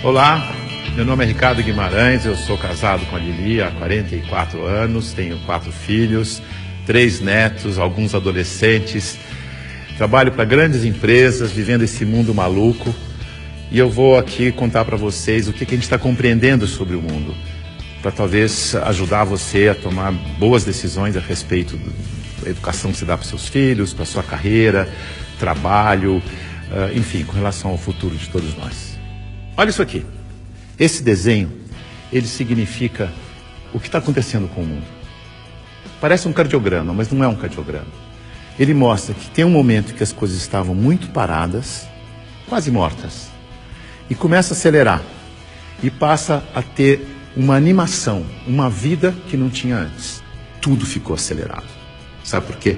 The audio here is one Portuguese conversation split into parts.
Olá, meu nome é Ricardo Guimarães, eu sou casado com a Lili há 44 anos, tenho 4 filhos, 3 netos, alguns adolescentes, trabalho para grandes empresas, vivendo esse mundo maluco, e eu vou aqui contar para vocês o que a gente está compreendendo sobre o mundo, para talvez ajudar você a tomar boas decisões a respeito da educação que você dá para seus filhos, para sua carreira, trabalho, enfim, com relação ao futuro de todos nós. Olha isso aqui. Esse desenho, ele significa o que está acontecendo com o mundo. Parece um cardiograma, mas não é um cardiograma. Ele mostra que tem um momento que as coisas estavam muito paradas, quase mortas, e começa a acelerar, e passa a ter uma animação, uma vida que não tinha antes. Tudo ficou acelerado. Sabe por quê?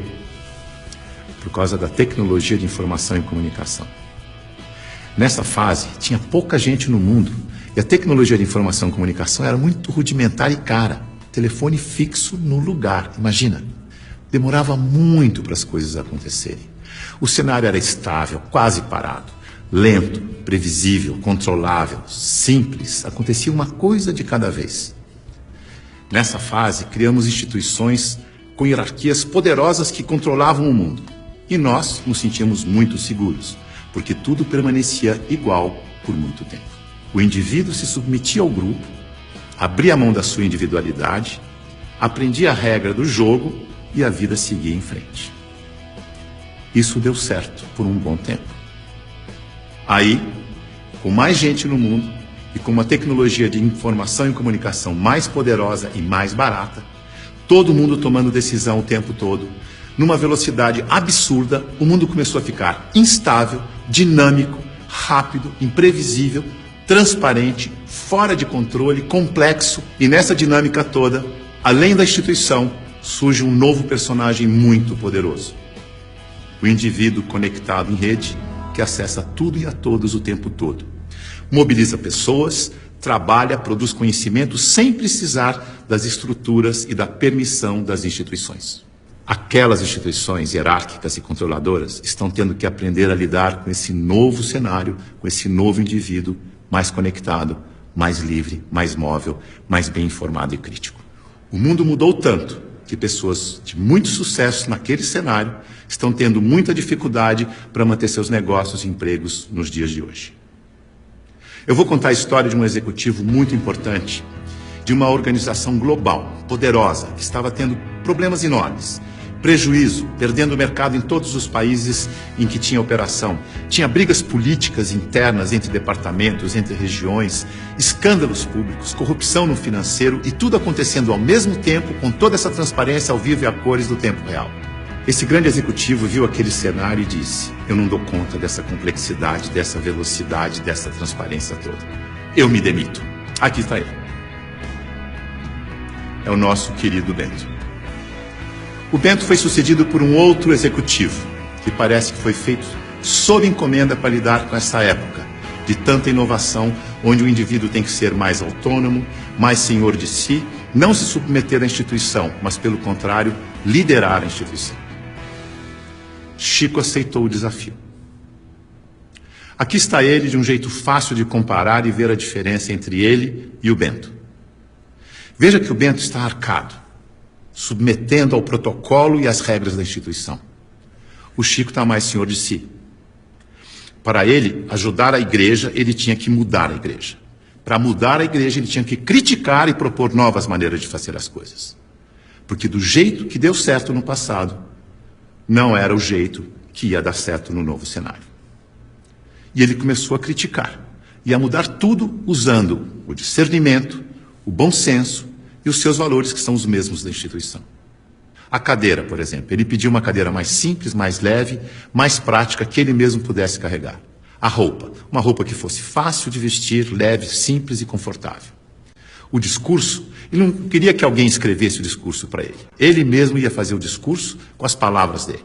Por causa da tecnologia de informação e comunicação. Nessa fase, tinha pouca gente no mundo, e a tecnologia de informação e comunicação era muito rudimentar e cara. Telefone fixo no lugar, imagina. Demorava muito para as coisas acontecerem. O cenário era estável, quase parado, lento, previsível, controlável, simples. Acontecia uma coisa de cada vez. Nessa fase, criamos instituições com hierarquias poderosas que controlavam o mundo. E nós nos sentíamos muito seguros, porque tudo permanecia igual por muito tempo. O indivíduo se submetia ao grupo, abria mão da sua individualidade, aprendia a regra do jogo e a vida seguia em frente. Isso deu certo por um bom tempo. Aí, com mais gente no mundo e com uma tecnologia de informação e comunicação mais poderosa e mais barata, todo mundo tomando decisão o tempo todo, numa velocidade absurda, o mundo começou a ficar instável, dinâmico, rápido, imprevisível, transparente, fora de controle, complexo. E nessa dinâmica toda, além da instituição, surge um novo personagem muito poderoso. O indivíduo conectado em rede, que acessa tudo e a todos o tempo todo. Mobiliza pessoas, trabalha, produz conhecimento sem precisar das estruturas e da permissão das instituições. Aquelas instituições hierárquicas e controladoras estão tendo que aprender a lidar com esse novo cenário, com esse novo indivíduo mais conectado, mais livre, mais móvel, mais bem informado e crítico. O mundo mudou tanto que pessoas de muito sucesso naquele cenário estão tendo muita dificuldade para manter seus negócios e empregos nos dias de hoje. Eu vou contar a história de um executivo muito importante, de uma organização global, poderosa, que estava tendo problemas enormes. Prejuízo, perdendo o mercado em todos os países em que tinha operação. Tinha brigas políticas internas entre departamentos, entre regiões, escândalos públicos, corrupção no financeiro e tudo acontecendo ao mesmo tempo com toda essa transparência ao vivo e a cores do tempo real. Esse grande executivo viu aquele cenário e disse: eu não dou conta dessa complexidade, dessa velocidade, dessa transparência toda. Eu me demito. Aqui está ele. É o nosso querido Bento. O Bento foi sucedido por um outro executivo, que parece que foi feito sob encomenda para lidar com essa época de tanta inovação, onde o indivíduo tem que ser mais autônomo, mais senhor de si, não se submeter à instituição, mas, pelo contrário, liderar a instituição. Chico aceitou o desafio. Aqui está ele, de um jeito fácil de comparar e ver a diferença entre ele e o Bento. Veja que o Bento está arcado, submetendo ao protocolo e às regras da instituição. O Chico está mais senhor de si. Para ele ajudar a igreja, ele tinha que mudar a igreja. Para mudar a igreja, ele tinha que criticar e propor novas maneiras de fazer as coisas. Porque do jeito que deu certo no passado, não era o jeito que ia dar certo no novo cenário. E ele começou a criticar e a mudar tudo usando o discernimento, o bom senso e os seus valores, que são os mesmos da instituição. A cadeira, por exemplo, ele pediu uma cadeira mais simples, mais leve, mais prática, que ele mesmo pudesse carregar. A roupa, uma roupa que fosse fácil de vestir, leve, simples e confortável. O discurso, ele não queria que alguém escrevesse o discurso para ele. Ele mesmo ia fazer o discurso com as palavras dele.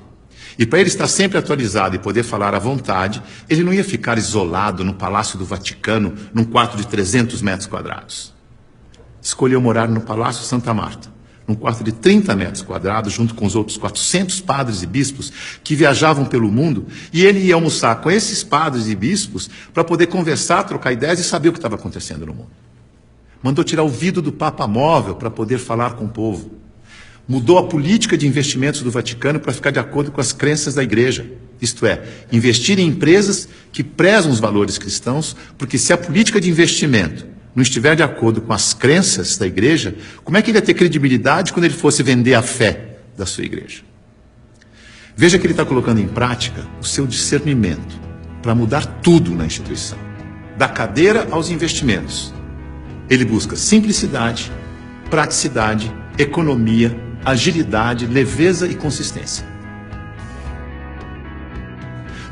E para ele estar sempre atualizado e poder falar à vontade, ele não ia ficar isolado no Palácio do Vaticano, num quarto de 300 metros quadrados. Escolheu morar no Palácio Santa Marta, num quarto de 30 metros quadrados, junto com os outros 400 padres e bispos que viajavam pelo mundo, e ele ia almoçar com esses padres e bispos para poder conversar, trocar ideias e saber o que estava acontecendo no mundo. Mandou tirar o vidro do Papa Móvel para poder falar com o povo. Mudou a política de investimentos do Vaticano para ficar de acordo com as crenças da Igreja. Isto é, investir em empresas que prezam os valores cristãos, porque se a política de investimento não estiver de acordo com as crenças da Igreja, como é que ele ia ter credibilidade quando ele fosse vender a fé da sua Igreja? Veja que ele está colocando em prática o seu discernimento para mudar tudo na instituição, da cadeira aos investimentos. Ele busca simplicidade, praticidade, economia, agilidade, leveza e consistência.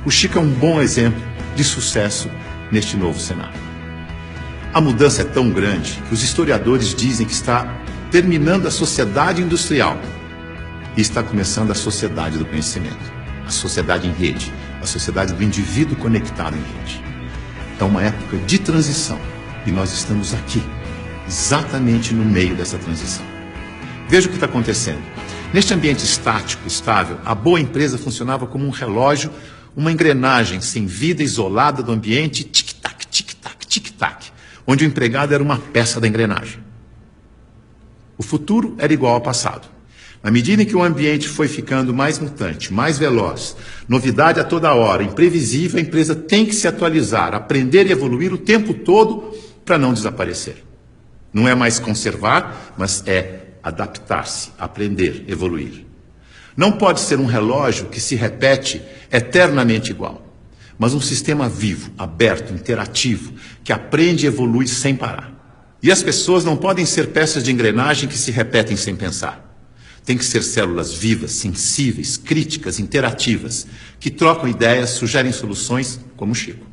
O Chico é um bom exemplo de sucesso neste novo cenário. A mudança é tão grande que os historiadores dizem que está terminando a sociedade industrial e está começando a sociedade do conhecimento, a sociedade em rede, a sociedade do indivíduo conectado em rede. É uma época de transição e nós estamos aqui, exatamente no meio dessa transição. Veja o que está acontecendo. Neste ambiente estático, estável, a boa empresa funcionava como um relógio, uma engrenagem sem vida, isolada do ambiente, tic-tac, tic-tac, tic-tac, onde o empregado era uma peça da engrenagem. O futuro era igual ao passado. Na medida em que o ambiente foi ficando mais mutante, mais veloz, novidade a toda hora, imprevisível, a empresa tem que se atualizar, aprender e evoluir o tempo todo para não desaparecer. Não é mais conservar, mas é adaptar-se, aprender, evoluir. Não pode ser um relógio que se repete eternamente igual, mas um sistema vivo, aberto, interativo, que aprende e evolui sem parar. E as pessoas não podem ser peças de engrenagem que se repetem sem pensar. Tem que ser células vivas, sensíveis, críticas, interativas, que trocam ideias, sugerem soluções, como o Chico.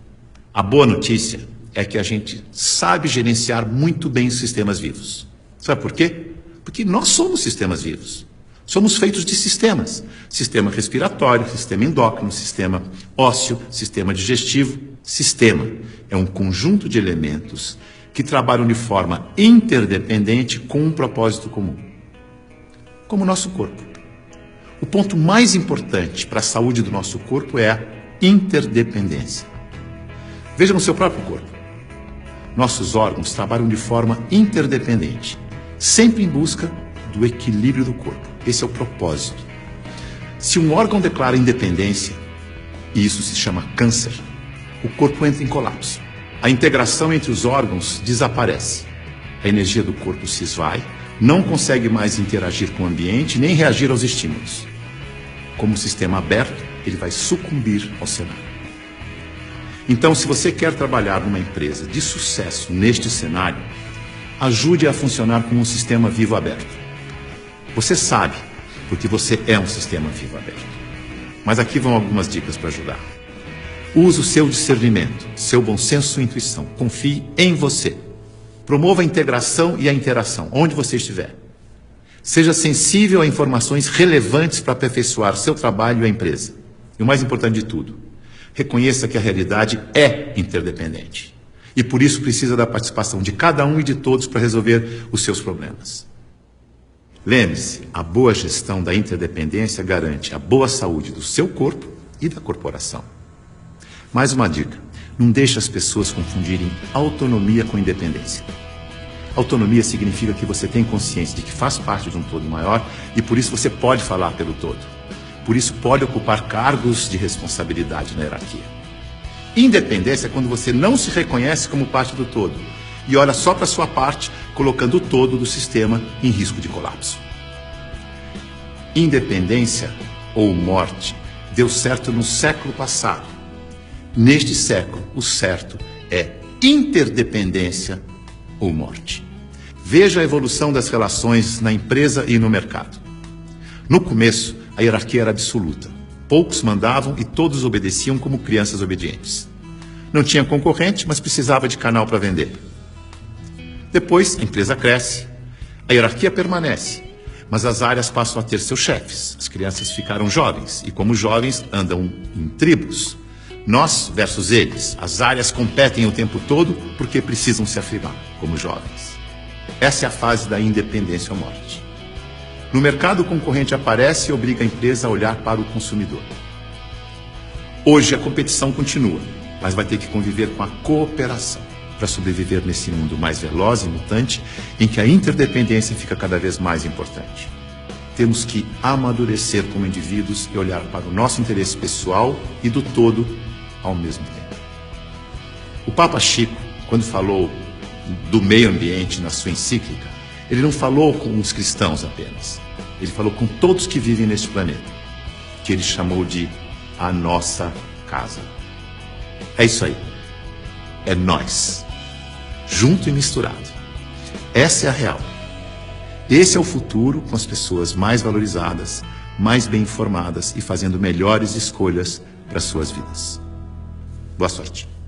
A boa notícia é que a gente sabe gerenciar muito bem os sistemas vivos. Sabe por quê? Porque nós somos sistemas vivos. Somos feitos de sistemas. Sistema respiratório, sistema endócrino, sistema ósseo, sistema digestivo. Sistema é um conjunto de elementos que trabalham de forma interdependente com um propósito comum. Como o nosso corpo. O ponto mais importante para a saúde do nosso corpo é a interdependência. Veja no seu próprio corpo. Nossos órgãos trabalham de forma interdependente, sempre em busca do equilíbrio do corpo. Esse é o propósito. Se um órgão declara independência, e isso se chama câncer, o corpo entra em colapso. A integração entre os órgãos desaparece. A energia do corpo se esvai, não consegue mais interagir com o ambiente, nem reagir aos estímulos. Como sistema aberto, ele vai sucumbir ao cenário. Então, se você quer trabalhar numa empresa de sucesso neste cenário, ajude a funcionar como um sistema vivo aberto. Você sabe, porque você é um sistema vivo aberto. Mas aqui vão algumas dicas para ajudar. Use o seu discernimento, seu bom senso, sua intuição. Confie em você. Promova a integração e a interação, onde você estiver. Seja sensível a informações relevantes para aperfeiçoar seu trabalho e a empresa. E o mais importante de tudo, reconheça que a realidade é interdependente. E por isso precisa da participação de cada um e de todos para resolver os seus problemas. Lembre-se, a boa gestão da interdependência garante a boa saúde do seu corpo e da corporação. Mais uma dica, não deixe as pessoas confundirem autonomia com independência. Autonomia significa que você tem consciência de que faz parte de um todo maior e por isso você pode falar pelo todo. Por isso pode ocupar cargos de responsabilidade na hierarquia. Independência é quando você não se reconhece como parte do todo e olha só para a sua parte, colocando o todo do sistema em risco de colapso. Independência ou morte deu certo no século passado. Neste século, o certo é interdependência ou morte. Veja a evolução das relações na empresa e no mercado. No começo, a hierarquia era absoluta. Poucos mandavam e todos obedeciam como crianças obedientes. Não tinha concorrente, mas precisava de canal para vender. Depois, a empresa cresce, a hierarquia permanece, mas as áreas passam a ter seus chefes. As crianças ficaram jovens e, como jovens, andam em tribos. Nós versus eles. As áreas competem o tempo todo porque precisam se afirmar como jovens. Essa é a fase da independência ou morte. No mercado, o concorrente aparece e obriga a empresa a olhar para o consumidor. Hoje, a competição continua, mas vai ter que conviver com a cooperação para sobreviver nesse mundo mais veloz e mutante, em que a interdependência fica cada vez mais importante. Temos que amadurecer como indivíduos e olhar para o nosso interesse pessoal e do todo ao mesmo tempo. O Papa Chico, quando falou do meio ambiente na sua encíclica, ele não falou com os cristãos apenas. Ele falou com todos que vivem neste planeta, que ele chamou de a nossa casa. É isso aí. É nós. Junto e misturado. Essa é a real. Esse é o futuro, com as pessoas mais valorizadas, mais bem informadas e fazendo melhores escolhas para suas vidas. Boa sorte.